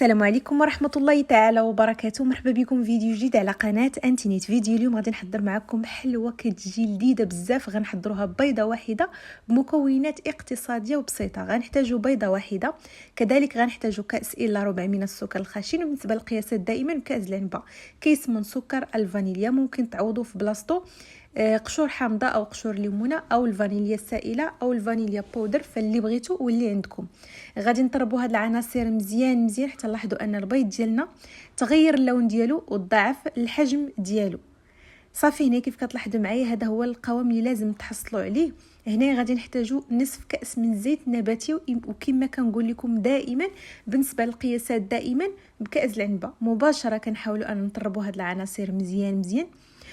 السلام عليكم ورحمه الله تعالى وبركاته. مرحبا بكم في فيديو جديد على قناه انتينيت. فيديو اليوم غادي نحضر معكم حلوه كتجي لذيذه بزاف. غنحضروها بيضه واحده بمكونات اقتصاديه وبسيطه. غنحتاجوا بيضه واحده، كذلك غنحتاجوا كاس الا ربع من السكر الخشن، وبالنسبه للقياسات دائما كاس العنبه، كيس من سكر الفانيليا، ممكن تعوضوا في بلاصتو قشور حامضه او قشور ليمونه او الفانيليا السائله او الفانيليا بودر، فاللي بغيتو واللي عندكم. غادي نطربوا هاد العناصر مزيان حتى نلاحظوا ان البيض ديالنا تغير اللون ديالو وتضاعف الحجم ديالو. صافي هنا كيف كتلاحظوا معايا هذا هو القوام اللي لازم تحصلوا عليه. هنا غادي نحتاجوا نصف كاس من الزيت النباتي، وكما كنقول لكم دائما بالنسبه للقياسات دائما بكاس العنبه مباشره. كنحاولوا ان نطربوا هاد العناصر مزيان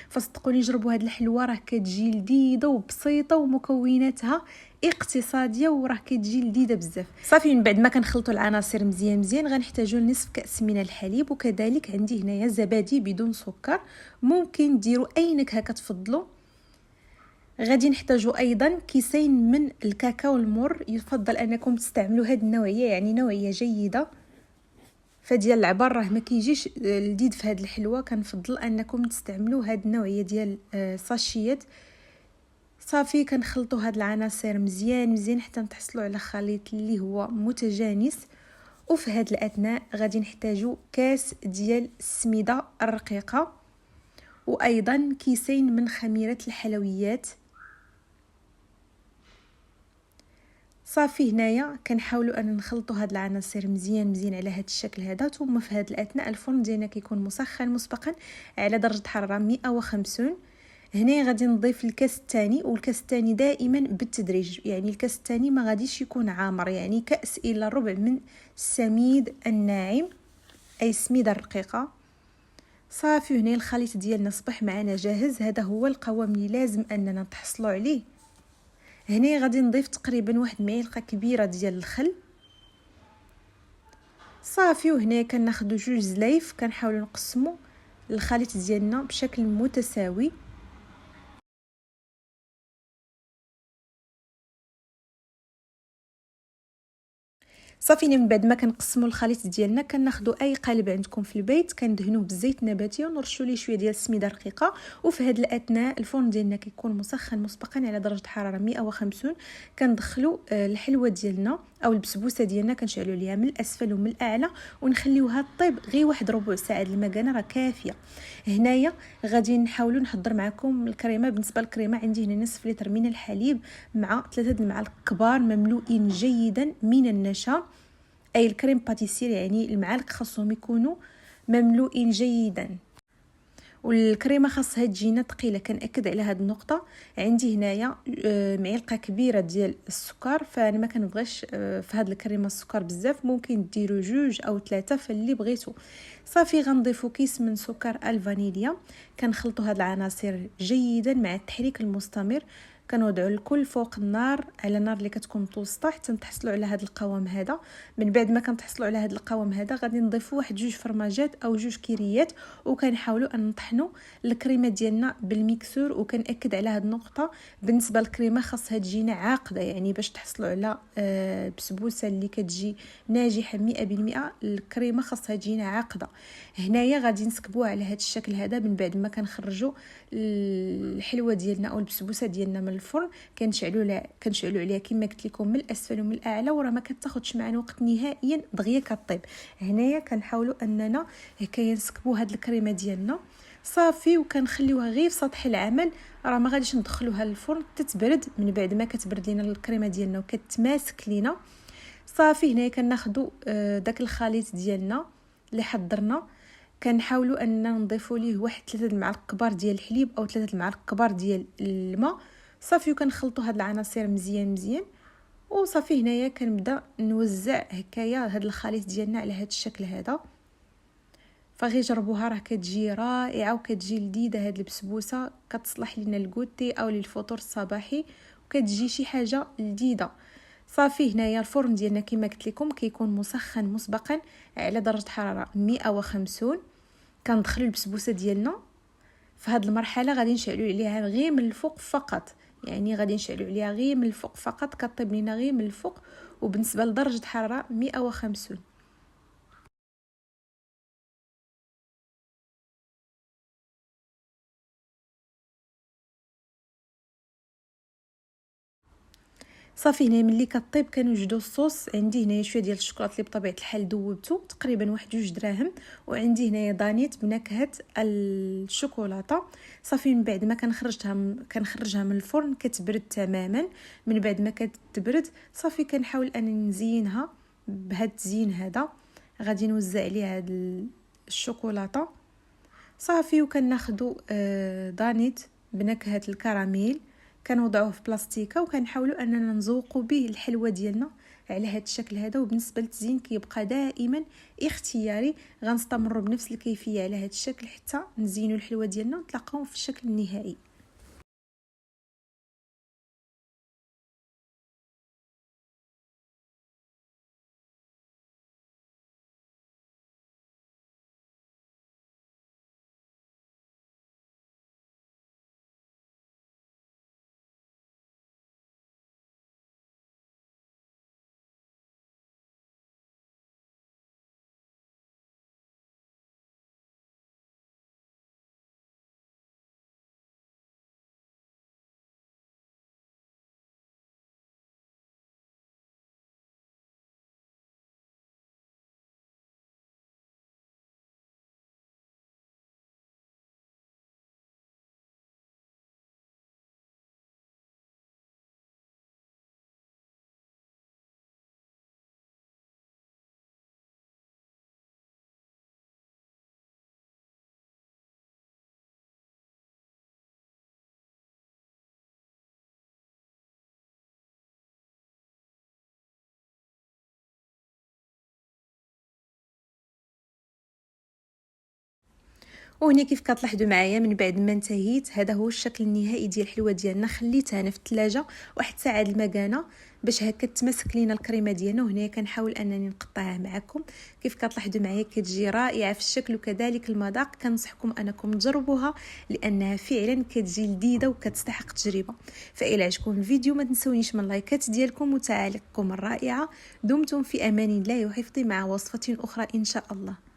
فصدقوني جربوا هاد الحلوه، راه كتجي لذيذه وبسيطه ومكوناتها اقتصاديه وراه كتجي لذيذه بزاف. صافي من بعد ما كنخلطوا العناصر مزيان غنحتاجوا نصف كاس من الحليب، وكذلك عندي هنايا زبادي بدون سكر، ممكن ديروا اي نكهه كتفضلوا. غادي نحتاجوا ايضا كيسين من الكاكاو المر، يفضل انكم تستعملوا هذه النوعيه، يعني نوعيه جيده. فديال العبار راه ما كيجيش لذيذ في هذه الحلوه، كنفضل انكم تستعملوا هذه النوعيه ديال ساشيات. صافي كنخلطوا هاد العناصر مزيان حتى نتحصلوا على خليط اللي هو متجانس. وفي هاد الاثناء غادي نحتاجوا كاس ديال السميده الرقيقه، وايضا كيسين من خميره الحلويات. صافي هنايا كنحاولوا ان نخلطوا هاد العناصر مزيان على هاد الشكل هذا. ثم في هاد الاثناء الفرن ديالنا كيكون مسخن مسبقا على درجه حراره 150. هنا غادي نضيف الكاس الثاني، والكاس الثاني دائما بالتدريج، يعني الكاس الثاني ما غاديش يكون عامر، يعني كاس الا ربع من السميد الناعم اي السميده الرقيقه. صافي هنا الخليط ديالنا صبح معنا جاهز. هذا هو القوام اللي لازم اننا نتحصلوا عليه. هنا غادي نضيف تقريبا واحد معلقه كبيره ديال الخل. صافي وهنا كناخذوا جوج زلايف، كنحاولوا نقسموا الخليط ديالنا بشكل متساوي. صافي من بعد ما كنقسموا الخليط ديالنا كناخذوا اي قالب عندكم في البيت، كندهنوه بالزيت النباتي ونرشوا ليه شويه ديال السميده رقيقه. وفي هذا الاثناء الفرن ديالنا كيكون مسخن مسبقا على درجه حراره 150. كندخلوا الحلوه ديالنا او البسبوسه ديالنا، كنشعلوا عليها من الاسفل ومن الاعلى ونخليوها طيب غير واحد ربع ساعه. المكانه راه كافيه. هنايا غادي نحاولوا نحضر معكم الكريمه. بالنسبه للكريمه عندي هنا نصف لتر من الحليب مع 3 المعالق كبار مملوئين جيدا من النشا، اي الكريم باتيسير، يعني المعالق خاصهم يكونوا مملوئين جيدا. والكريمه خاصها تجينا ثقيله، كنأكد على هذه النقطه. عندي هنايا معلقه كبيره ديال السكر، فانا ما كنبغيش في هذه الكريمه السكر بزاف، ممكن ديروا 2 أو 3 فاللي بغيتو. صافي غنضيفوا كيس من سكر الفانيليا. كنخلطوا هذه العناصر جيدا مع التحريك المستمر. كنوضعوا الكل فوق النار على نار اللي كتكون متوسطه حتى نتحصلوا على هذا القوام هذا. من بعد ما كنتحصلوا على هذا القوام هذا غادي نضيفوا واحد 2 فرماجات او 2 كيريات، وكنحاولوا ان نطحنوا الكريمه ديالنا بالميكسور. وكنأكد على هذه النقطه، بالنسبه للكريمه خاصها تجينا عاقده، يعني باش تحصلوا على بسبوسه اللي كتجي ناجحه 100%، الكريمه خاصها تجينا عاقده. هنايا غادي نسكبوها على هذا الشكل هذا. من بعد ما كنخرجوا الحلوه ديالنا او البسبوسه ديالنا من الفرن كنشعلوا عليها كما قلت لكم من الاسفل ومن الاعلى، وراه ما كتاخذش معنا وقت نهائيا دغيا كطيب. هنايا كنحاولوا اننا هكايا نسكبوا هذه الكريمه ديالنا. صافي وكنخليوها غير في سطح العمل، راه ما غاديش ندخلوها للفرن تتبرد. من بعد ما كتبرد لينا الكريمه ديالنا وكتماسك لينا، صافي هنايا كناخذوا داك الخليط ديالنا اللي حضرنا، كنحاولوا اننا نضيفوا ليه واحد 3 المعالق كبار ديال الحليب او 3 المعالق كبار ديال الماء. صافي وكنخلطوا هاد العناصر مزيان. وصافي هنايا كنبدا نوزع هكايا هاد الخليط ديالنا على هاد الشكل هذا. فغير جربوها راه كتجي رائعه وكتجي لذيذه. هاد البسبوسه كتصلح لنا الكوتي او للفطور الصباحي، وكتجي شي حاجه لذيذه. صافي هنايا الفرن ديالنا كما قلت لكم كيكون مسخن مسبقا على درجه حراره 150. كندخلوا البسبوسه ديالنا في هذه المرحله غادي نشعلوا عليها غير من الفوق فقط، يعني غادي نشعلوا عليها غير من الفوق فقط، كطيب لينا غير من الفوق، وبالنسبه لدرجه حراره 150. صافي هنا ملي كطيب كنوجدوا الصوص. عندي هنايا شويه ديال الشوكولاط اللي بطبيعه الحال ذوبته تقريبا 1 دراهم، وعندي هنايا دانيت بنكهه الشوكولاته. صافي من بعد ما كنخرجها من الفرن كتبرد تماما. من بعد ما كتبرد صافي كنحاول انني نزينها بهذا التزيين هذا. غادي نوزع عليها هاد الشوكولاته صافي، وكناخذوا دانيت بنكهه الكراميل كنوضعوه في بلاستيكه، وكنحاولوا اننا نزوقوا به الحلوه ديالنا على هذا الشكل هذا. وبالنسبه للتزيين كيبقى دائما اختياري، غنستمروا بنفس الكيفيه على هذا الشكل حتى نزينوا الحلوه ديالنا ونتلاقاو في الشكل النهائي. وهنا كيف كتلاحظوا معايا من بعد ما انتهيت هذا هو الشكل النهائي ديال الحلوه ديالنا. خليتها انا في الثلاجه واحد الساعه المكانه باش هكا تمسك لينا الكريمه ديالنا. وهنا كنحاول انني نقطعها معكم. كيف كتلاحظوا معايا كتجي رائعه في الشكل وكذلك المذاق. كنصحكم انكم تجربوها لانها فعلا كتجي لذيذه وكتستحق تجربه. فإلا عجبكم الفيديو ما تنسونيش من اللايكات ديالكم وتعاليقكم الرائعه. دمتم في امان الله وحفظه، مع وصفه اخرى ان شاء الله.